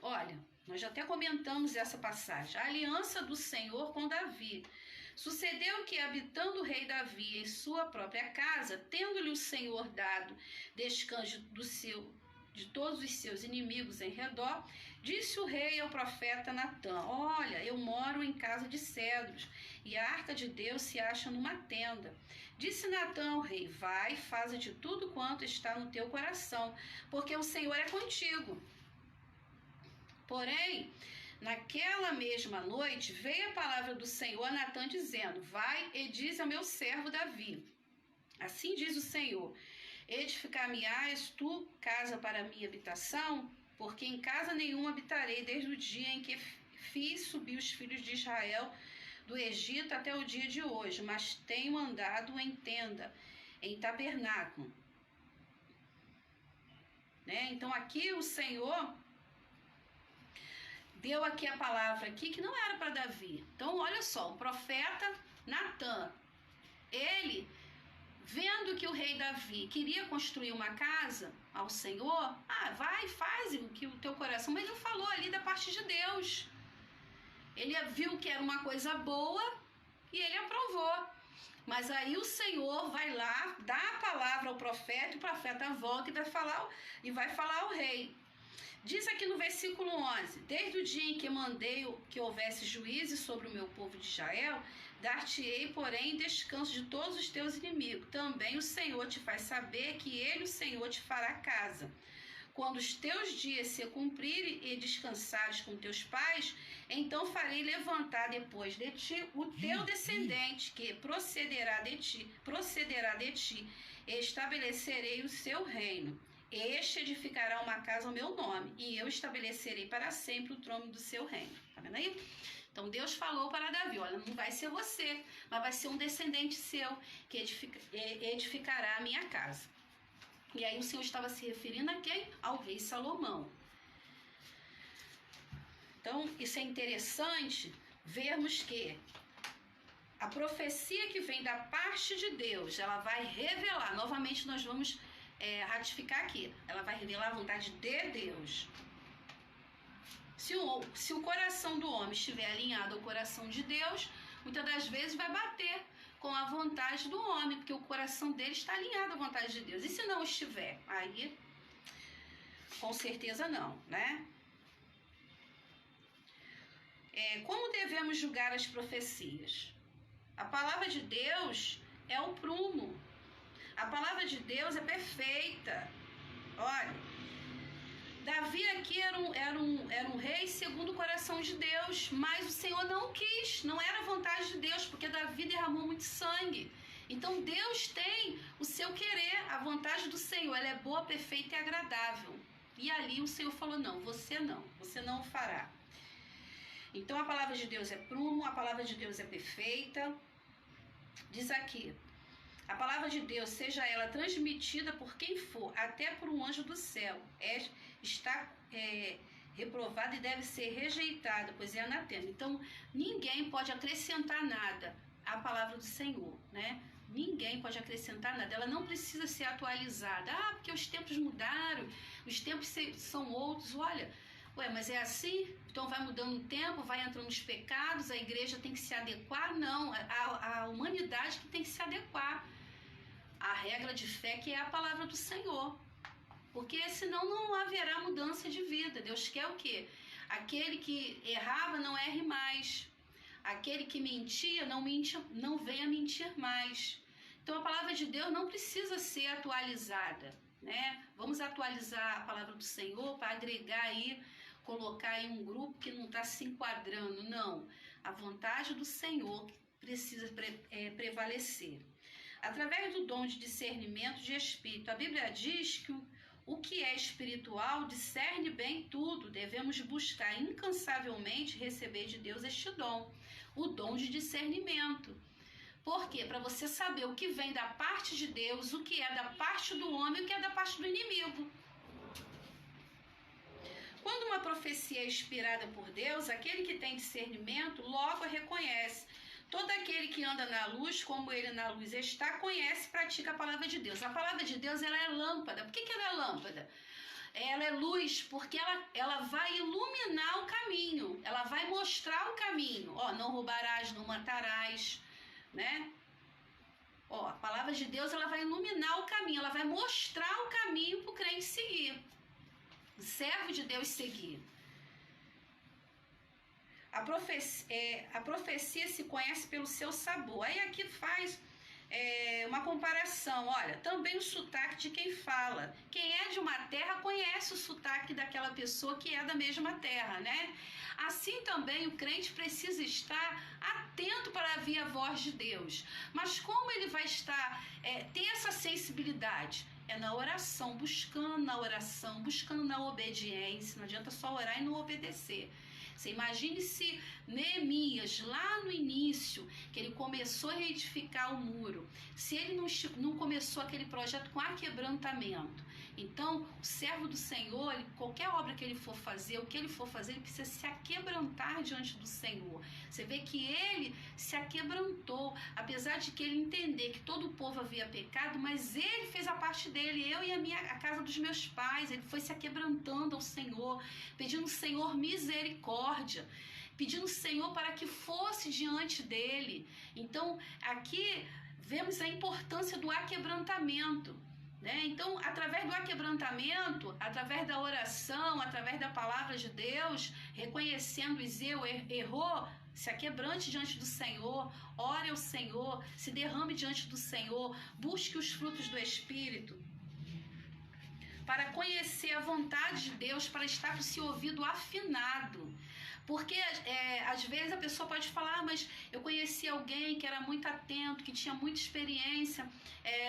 Olha, nós já até comentamos essa passagem. A aliança do Senhor com Davi. Sucedeu que, habitando o rei Davi em sua própria casa, tendo-lhe o Senhor dado descanso de todos os seus inimigos em redor, disse o rei ao profeta Natã, olha, eu moro em casa de cedros, e a arca de Deus se acha numa tenda. Disse Natã ao rei, vai, faze de tudo quanto está no teu coração, porque o Senhor é contigo. Porém, naquela mesma noite, veio a palavra do Senhor a Natã dizendo, vai e diz ao meu servo Davi, assim diz o Senhor, edificar-me-ás tu casa para a minha habitação, porque em casa nenhuma habitarei desde o dia em que fiz subir os filhos de Israel do Egito até o dia de hoje, mas tenho andado em tenda, em tabernáculo. Né? Então aqui o Senhor deu aqui a palavra aqui que não era para Davi. Então olha só, o profeta Natã, ele vendo que o rei Davi queria construir uma casa ao Senhor, vai, faz o que o teu coração, mas ele falou ali da parte de Deus. Ele viu que era uma coisa boa e ele aprovou. Mas aí o Senhor vai lá, dá a palavra ao profeta, e o profeta volta e vai falar ao rei. Diz aqui no versículo 11, desde o dia em que mandei que houvesse juízes sobre o meu povo de Israel, dar-te-ei, porém, descanso de todos os teus inimigos. Também o Senhor te faz saber que ele, o Senhor, te fará casa. Quando os teus dias se cumprirem e descansares com teus pais, então farei levantar depois de ti o teu descendente, que procederá de ti, e estabelecerei o seu reino. Este edificará uma casa ao meu nome, e eu estabelecerei para sempre o trono do seu reino. Tá vendo aí? Então Deus falou para Davi, olha, não vai ser você, mas vai ser um descendente seu que edificará a minha casa. E aí o Senhor estava se referindo a quem? Ao rei Salomão. Então isso é interessante vermos que a profecia que vem da parte de Deus, ela vai revelar, novamente nós vamos ratificar aqui, ela vai revelar a vontade de Deus. Se o coração do homem estiver alinhado ao coração de Deus, muitas das vezes vai bater com a vontade do homem, porque o coração dele está alinhado à vontade de Deus. E se não estiver? Aí, com certeza não, né? Como devemos julgar as profecias? A palavra de Deus é o prumo. A palavra de Deus é perfeita. Olha, Davi aqui era um rei segundo o coração de Deus, mas o Senhor não quis, não era a vontade de Deus, porque Davi derramou muito sangue. Então Deus tem o seu querer, a vontade do Senhor, ela é boa, perfeita e agradável. E ali o Senhor falou, não, você não o fará. Então a palavra de Deus é prumo, a palavra de Deus é perfeita. Diz aqui, a palavra de Deus, seja ela transmitida por quem for, até por um anjo do céu, está reprovada e deve ser rejeitada, pois é anatema. Então ninguém pode acrescentar nada à palavra do Senhor, né? Ninguém pode acrescentar nada, ela não precisa ser atualizada. Porque os tempos mudaram, os tempos são outros. Olha, mas é assim? Então vai mudando o tempo, vai entrando os pecados, a igreja tem que se adequar? Não, a humanidade que tem que se adequar. A regra de fé que é a palavra do Senhor. Porque senão não haverá mudança de vida. Deus quer o quê? Aquele que errava não erre mais. Aquele que mentia não venha mentir mais. Então a palavra de Deus não precisa ser atualizada, né? Vamos atualizar a palavra do Senhor para agregar aí, colocar aí um grupo que não está se enquadrando. Não, a vontade do Senhor precisa prevalecer. Através do dom de discernimento de espírito, a Bíblia diz que o que é espiritual discerne bem tudo. Devemos buscar incansavelmente receber de Deus este dom, o dom de discernimento. Por quê? Para você saber o que vem da parte de Deus, o que é da parte do homem e o que é da parte do inimigo. Quando uma profecia é inspirada por Deus, aquele que tem discernimento logo a reconhece. Todo aquele que anda na luz, como ele na luz está, conhece e pratica a palavra de Deus. A palavra de Deus, ela é lâmpada. Por que ela é lâmpada? Ela é luz, porque ela vai iluminar o caminho. Ela vai mostrar o caminho. Não roubarás, não matarás, né? A palavra de Deus, ela vai iluminar o caminho. Ela vai mostrar o caminho para o crente seguir. O servo de Deus seguir. A profecia se conhece pelo seu sabor. Aí aqui faz uma comparação. Olha, também o sotaque de quem fala. Quem é de uma terra conhece o sotaque daquela pessoa que é da mesma terra, né? Assim também o crente precisa estar atento para ouvir a voz de Deus. Mas como ele vai ter essa sensibilidade? É na oração, buscando na obediência. Não adianta só orar e não obedecer. Você imagine se Neemias, lá no início, que ele começou a reedificar o muro, se ele não começou aquele projeto com aquebrantamento. Então, o servo do Senhor, qualquer obra que ele for fazer, o que ele for fazer, ele precisa se aquebrantar diante do Senhor. Você vê que ele se aquebrantou, apesar de que ele entender que todo o povo havia pecado, mas ele fez a parte dele, eu e a casa dos meus pais. Ele foi se aquebrantando ao Senhor, pedindo ao Senhor misericórdia, pedindo ao Senhor para que fosse diante dele. Então, aqui vemos a importância do aquebrantamento, né? Então, através do aquebrantamento, através da oração, através da palavra de Deus, reconhecendo Iseu errou, se aquebrante diante do Senhor, ore ao Senhor, se derrame diante do Senhor, busque os frutos do Espírito, para conhecer a vontade de Deus, para estar com esse ouvido afinado. Porque às vezes a pessoa pode falar, mas eu conheci alguém que era muito atento, que tinha muita experiência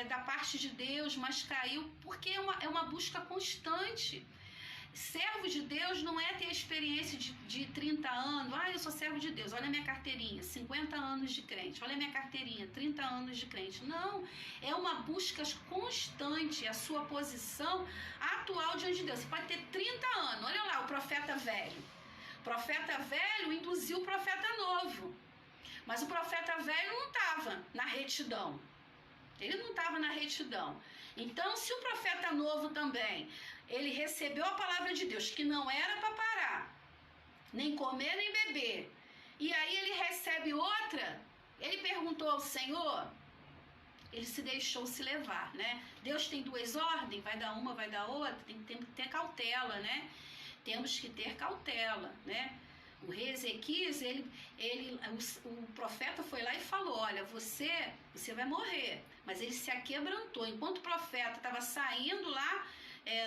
da parte de Deus, mas caiu, porque é uma busca constante. Servo de Deus não é ter experiência de 30 anos. Eu sou servo de Deus, olha a minha carteirinha, 50 anos de crente. Olha a minha carteirinha, 30 anos de crente. Não, é uma busca constante, a sua posição atual diante de Deus. Você pode ter 30 anos, olha lá o profeta velho. O profeta velho induziu o profeta novo. Mas o profeta velho não estava na retidão. Ele não estava na retidão. Então, se o profeta novo também, ele recebeu a palavra de Deus, que não era para parar, nem comer, nem beber, e aí ele recebe outra, ele perguntou ao Senhor, ele se deixou se levar, né? Deus tem duas ordens, vai dar uma, vai dar outra, tem que ter cautela, né? Temos que ter cautela, né? O rei Ezequias, o profeta foi lá e falou, olha, você vai morrer. Mas ele se aquebrantou. Enquanto o profeta estava saindo lá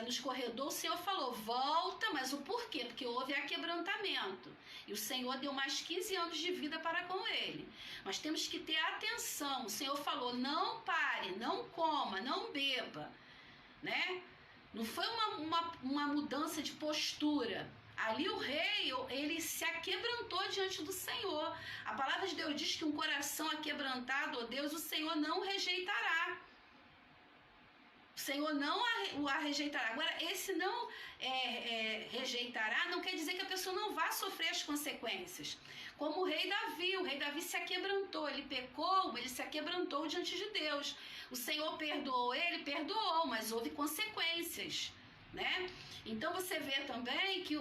nos corredores, o Senhor falou, volta, mas o porquê? Porque houve aquebrantamento. E o Senhor deu mais 15 anos de vida para com ele. Mas temos que ter atenção. O Senhor falou, não pare, não coma, não beba, né? Não foi uma mudança de postura. Ali o rei, ele se aquebrantou diante do Senhor. A palavra de Deus diz que um coração aquebrantado, ó Deus, o Senhor não rejeitará. O Senhor não a rejeitará. Agora, esse não rejeitará não quer dizer que a pessoa não vá sofrer as consequências. Como o rei Davi se aquebrantou, ele pecou, ele se aquebrantou diante de Deus. O Senhor perdoou ele, perdoou, mas houve consequências, né? Então você vê também que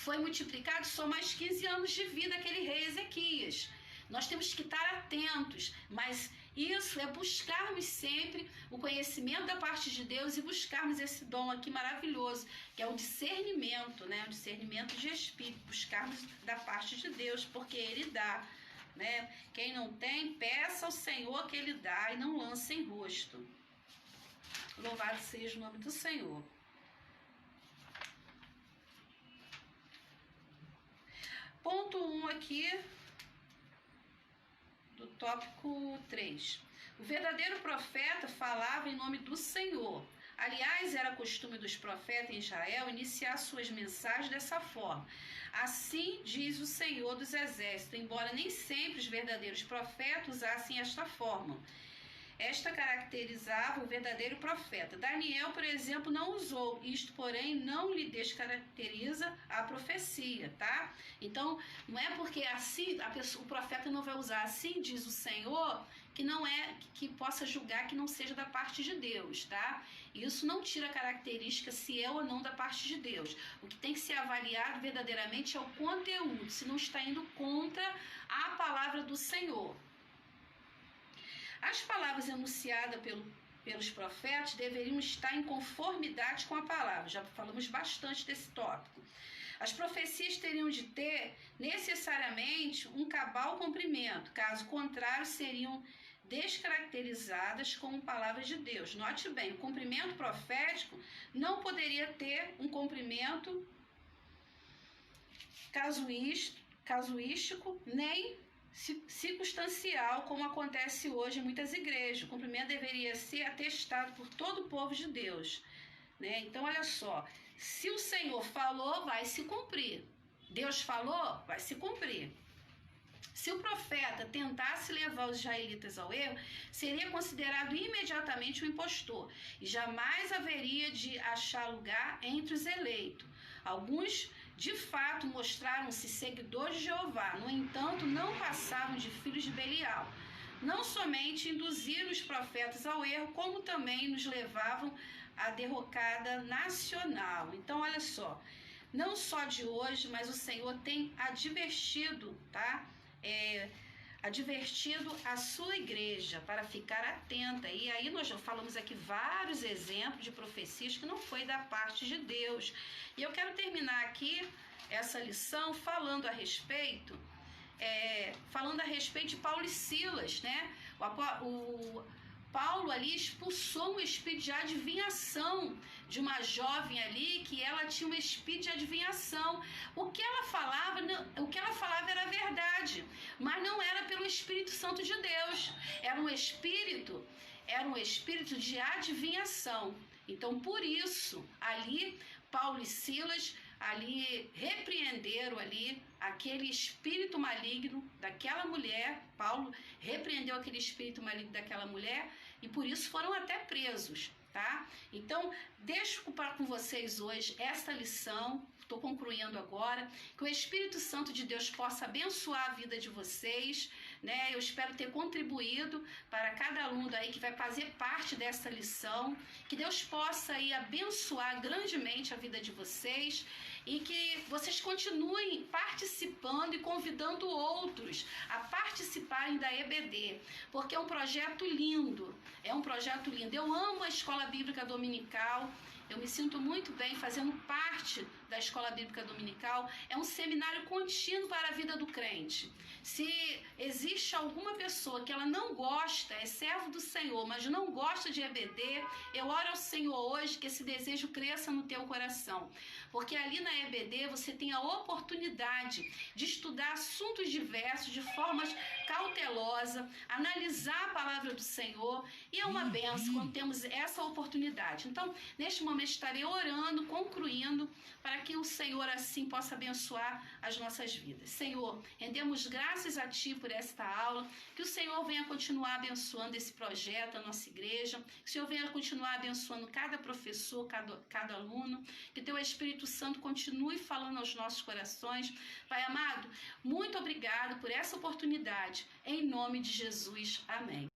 foi multiplicado só mais 15 anos de vida aquele rei Ezequias. Nós temos que estar atentos, mas isso é buscarmos sempre o conhecimento da parte de Deus e buscarmos esse dom aqui maravilhoso, que é o discernimento, né? O discernimento de espírito, buscarmos da parte de Deus, porque Ele dá, né? Quem não tem, peça ao Senhor que Ele dá e não lance em rosto. Louvado seja o nome do Senhor. Ponto 1 aqui, do tópico 3. O verdadeiro profeta falava em nome do Senhor. Aliás, era costume dos profetas em Israel iniciar suas mensagens dessa forma. Assim diz o Senhor dos Exércitos, embora nem sempre os verdadeiros profetas usassem esta forma. Esta caracterizava o verdadeiro profeta. Daniel, por exemplo, não usou. Isto, porém, não lhe descaracteriza a profecia, tá? Então, não é porque assim o profeta não vai usar assim, diz o Senhor, que não é, que possa julgar que não seja da parte de Deus, tá? Isso não tira a característica se é ou não da parte de Deus. O que tem que ser avaliado verdadeiramente é o conteúdo, se não está indo contra a palavra do Senhor. As palavras enunciadas pelos profetas deveriam estar em conformidade com a palavra. Já falamos bastante desse tópico. As profecias teriam de ter necessariamente um cabal cumprimento. Caso contrário, seriam descaracterizadas como palavras de Deus. Note bem, o cumprimento profético não poderia ter um cumprimento casuístico, nem circunstancial, como acontece hoje em muitas igrejas. O cumprimento deveria ser atestado por todo o povo de Deus, né? Então, olha só, se o Senhor falou, vai se cumprir. Deus falou, vai se cumprir. Se o profeta tentasse levar os israelitas ao erro, seria considerado imediatamente um impostor e jamais haveria de achar lugar entre os eleitos. Alguns de fato mostraram-se seguidores de Jeová, no entanto não passavam de filhos de Belial. Não somente induziram os profetas ao erro, como também nos levavam à derrocada nacional. Então olha só, não só de hoje, mas o Senhor tem advertido, tá? Advertido a sua igreja para ficar atenta. E aí nós já falamos aqui vários exemplos de profecias que não foi da parte de Deus. E eu quero terminar aqui essa lição falando a respeito de Paulo e Silas, né? Paulo ali expulsou um espírito de adivinhação de uma jovem ali, que ela tinha um espírito de adivinhação. O que ela falava era verdade, mas não era pelo Espírito Santo de Deus. Era um espírito de adivinhação. Então, por isso, ali Paulo e Silas ali repreenderam ali aquele espírito maligno daquela mulher. Paulo repreendeu aquele espírito maligno daquela mulher e por isso foram até presos, tá? Então, deixo com vocês hoje esta lição. Estou concluindo agora, que o Espírito Santo de Deus possa abençoar a vida de vocês, né? Eu espero ter contribuído para cada aluno aí que vai fazer parte dessa lição, que Deus possa aí abençoar grandemente a vida de vocês e que vocês continuem participando e convidando outros a participarem da EBD, porque é um projeto lindo, Eu amo a Escola Bíblica Dominical. Eu me sinto muito bem fazendo parte da Escola Bíblica Dominical. É um seminário contínuo para a vida do crente. Se existe alguma pessoa que ela não gosta, é servo do Senhor, mas não gosta de EBD, eu oro ao Senhor hoje que esse desejo cresça no teu coração. Porque ali na EBD você tem a oportunidade de estudar assuntos diversos de formas cautelosa, analisar a palavra do Senhor, e é uma benção quando temos essa oportunidade. Então, neste momento estarei orando, concluindo, para que o Senhor assim possa abençoar as nossas vidas. Senhor, rendemos graças a Ti por esta aula, que o Senhor venha continuar abençoando esse projeto, a nossa igreja, que o Senhor venha continuar abençoando cada professor, cada aluno, que Teu Espírito Santo continue falando aos nossos corações. Pai amado, muito obrigado por essa oportunidade. Em nome de Jesus. Amém.